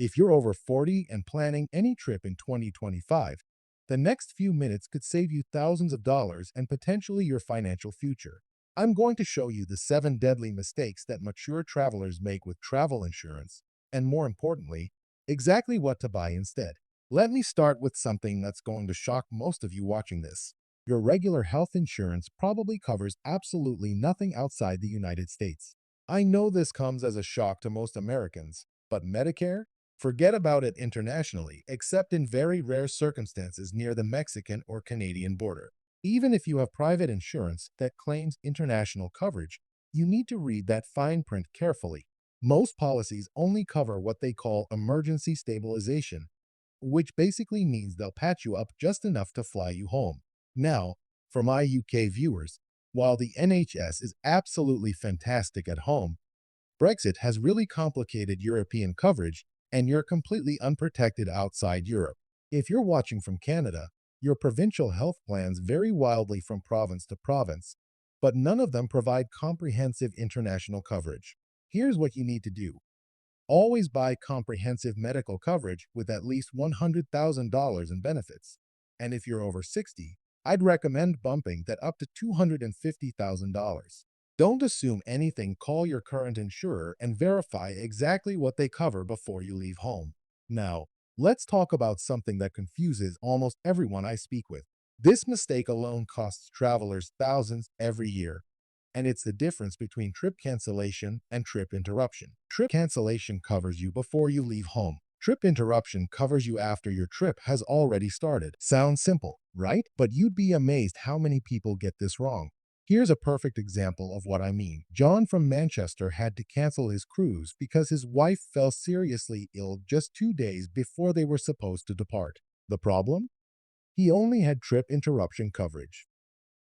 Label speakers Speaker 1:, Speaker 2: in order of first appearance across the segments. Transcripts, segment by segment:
Speaker 1: If you're over 40 and planning any trip in 2025, the next few minutes could save you thousands of dollars and potentially your financial future. I'm going to show you the 7 deadly mistakes that mature travelers make with travel insurance, and more importantly, exactly what to buy instead. Let me start with something that's going to shock most of you watching this. Your regular health insurance probably covers absolutely nothing outside the United States. I know this comes as a shock to most Americans, but Medicare? Forget about it internationally, except in very rare circumstances near the Mexican or Canadian border. Even if you have private insurance that claims international coverage, you need to read that fine print carefully. Most policies only cover what they call emergency stabilization, which basically means they'll patch you up just enough to fly you home. Now, for my UK viewers, while the NHS is absolutely fantastic at home, Brexit has really complicated European coverage, and you're completely unprotected outside Europe. If you're watching from Canada, your provincial health plans vary wildly from province to province, but none of them provide comprehensive international coverage. Here's what you need to do. Always buy comprehensive medical coverage with at least $100,000 in benefits. And if you're over 60, I'd recommend bumping that up to $250,000. Don't assume anything. Call your current insurer and verify exactly what they cover before you leave home. Now, let's talk about something that confuses almost everyone I speak with. This mistake alone costs travelers thousands every year, and it's the difference between trip cancellation and trip interruption. Trip cancellation covers you before you leave home. Trip interruption covers you after your trip has already started. Sounds simple, right? But you'd be amazed how many people get this wrong. Here's a perfect example of what I mean. John from Manchester had to cancel his cruise because his wife fell seriously ill just 2 days before they were supposed to depart. The problem? He only had trip interruption coverage.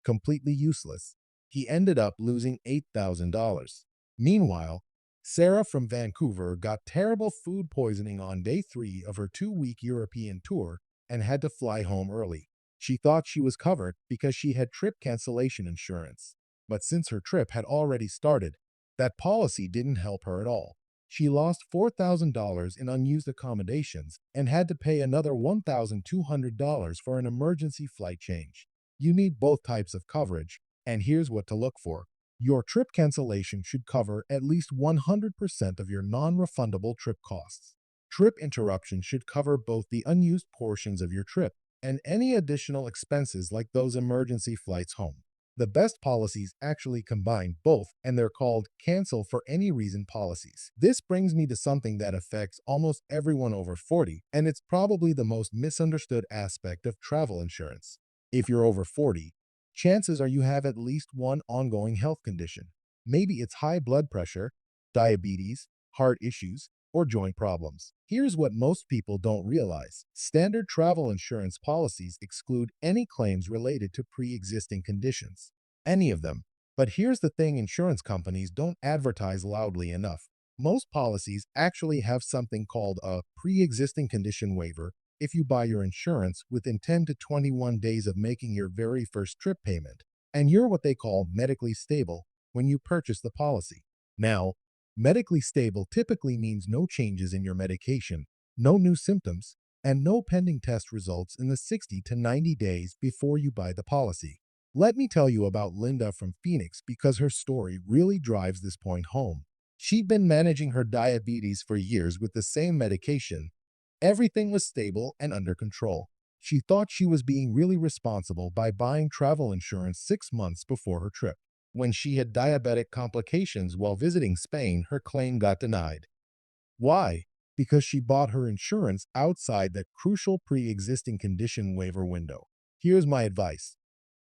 Speaker 1: Completely useless. He ended up losing $8,000. Meanwhile, Sarah from Vancouver got terrible food poisoning on day 3 of her 2-week European tour and had to fly home early. She thought she was covered because she had trip cancellation insurance. But since her trip had already started, that policy didn't help her at all. She lost $4,000 in unused accommodations and had to pay another $1,200 for an emergency flight change. You need both types of coverage, and here's what to look for. Your trip cancellation should cover at least 100% of your non-refundable trip costs. Trip interruption should cover both the unused portions of your trip and any additional expenses like those emergency flights home. The best policies actually combine both, and they're called cancel for any reason policies. This brings me to something that affects almost everyone over 40, and it's probably the most misunderstood aspect of travel insurance. If you're over 40, chances are you have at least one ongoing health condition. Maybe it's high blood pressure, diabetes, heart issues, or joint problems. Here's what most people don't realize. Standard travel insurance policies exclude any claims related to pre-existing conditions. Any of them. But here's the thing: insurance companies don't advertise loudly enough. Most policies actually have something called a pre-existing condition waiver if you buy your insurance within 10 to 21 days of making your very first trip payment, and you're what they call medically stable when you purchase the policy. Now, medically stable typically means no changes in your medication, no new symptoms, and no pending test results in the 60 to 90 days before you buy the policy. Let me tell you about Linda from Phoenix because her story really drives this point home. She'd been managing her diabetes for years with the same medication. Everything was stable and under control. She thought she was being really responsible by buying travel insurance 6 months before her trip. When she had diabetic complications while visiting Spain, her claim got denied. Why? Because she bought her insurance outside that crucial pre-existing condition waiver window. Here's my advice.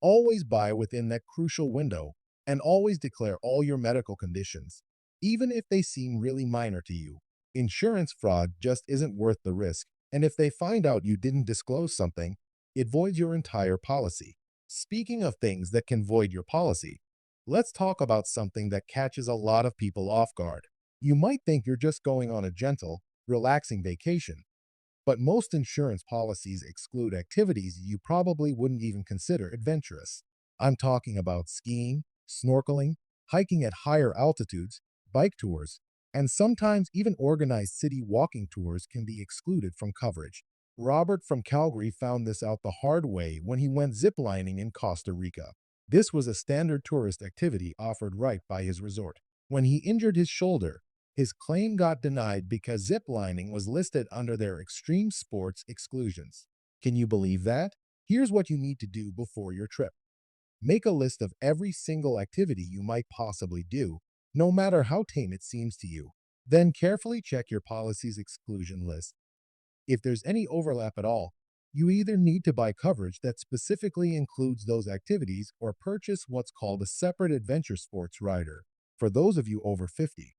Speaker 1: Always buy within that crucial window, and always declare all your medical conditions, even if they seem really minor to you. Insurance fraud just isn't worth the risk, and if they find out you didn't disclose something, it voids your entire policy. Speaking of things that can void your policy, let's talk about something that catches a lot of people off guard. You might think you're just going on a gentle, relaxing vacation, but most insurance policies exclude activities you probably wouldn't even consider adventurous. I'm talking about skiing, snorkeling, hiking at higher altitudes, bike tours, And sometimes even organized city walking tours can be excluded from coverage. Robert from Calgary found this out the hard way when he went ziplining in Costa Rica. This was a standard tourist activity offered right by his resort. When he injured his shoulder, his claim got denied because ziplining was listed under their extreme sports exclusions. Can you believe that? Here's what you need to do before your trip. Make a list of every single activity you might possibly do, no matter how tame it seems to you. Then carefully check your policy's exclusion list. If there's any overlap at all, you either need to buy coverage that specifically includes those activities or purchase what's called a separate adventure sports rider. For those of you over 50,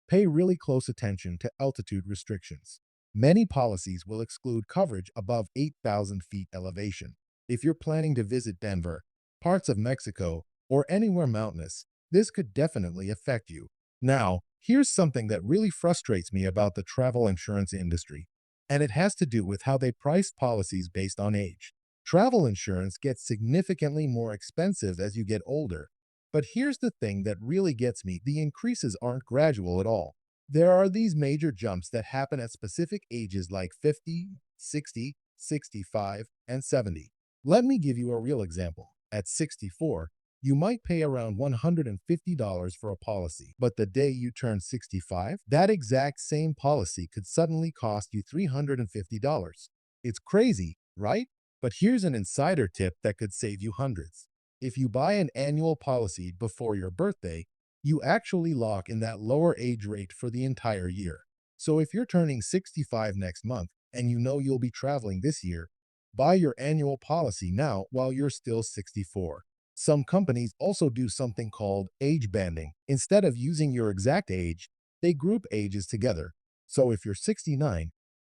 Speaker 1: pay really close attention to altitude restrictions. Many policies will exclude coverage above 8,000 feet elevation. If you're planning to visit Denver, parts of Mexico, or anywhere mountainous, this could definitely affect you. Now, here's something that really frustrates me about the travel insurance industry, and it has to do with how they price policies based on age. Travel insurance gets significantly more expensive as you get older. But here's the thing that really gets me: the increases aren't gradual at all. There are these major jumps that happen at specific ages like 50, 60, 65, and 70. Let me give you a real example. At 64, you might pay around $150 for a policy, but the day you turn 65, that exact same policy could suddenly cost you $350. It's crazy, right? But here's an insider tip that could save you hundreds. If you buy an annual policy before your birthday, you actually lock in that lower age rate for the entire year. So if you're turning 65 next month and you know you'll be traveling this year, buy your annual policy now while you're still 64. Some companies also do something called age banding. Instead of using your exact age, they group ages together. So if you're 69,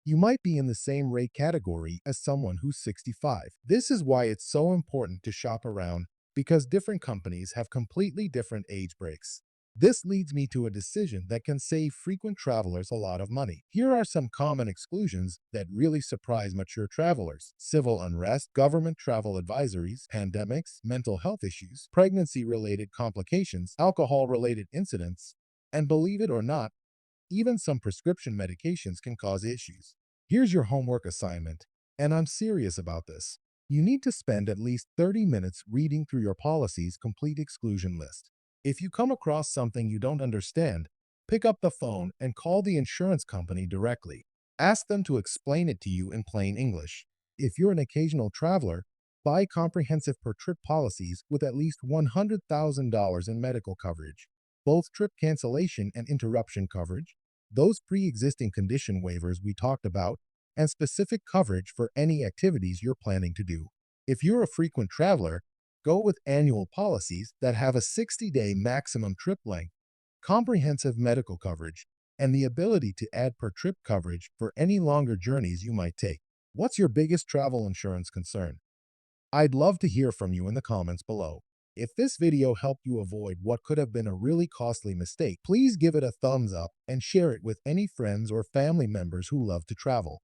Speaker 1: you might be in the same rate category as someone who's 65. This is why it's so important to shop around, because different companies have completely different age breaks. This leads me to a decision that can save frequent travelers a lot of money. Here are some common exclusions that really surprise mature travelers: civil unrest, government travel advisories, pandemics, mental health issues, pregnancy-related complications, alcohol-related incidents, and believe it or not, even some prescription medications can cause issues. Here's your homework assignment, and I'm serious about this. You need to spend at least 30 minutes reading through your policy's complete exclusion list. If you come across something you don't understand, pick up the phone and call the insurance company directly. Ask them to explain it to you in plain English. If you're an occasional traveler, buy comprehensive per trip policies with at least $100,000 in medical coverage, both trip cancellation and interruption coverage, those pre-existing condition waivers we talked about, and specific coverage for any activities you're planning to do. If you're a frequent traveler, go with annual policies that have a 60-day maximum trip length, comprehensive medical coverage, and the ability to add per trip coverage for any longer journeys you might take. What's your biggest travel insurance concern? I'd love to hear from you in the comments below. If this video helped you avoid what could have been a really costly mistake, please give it a thumbs up and share it with any friends or family members who love to travel.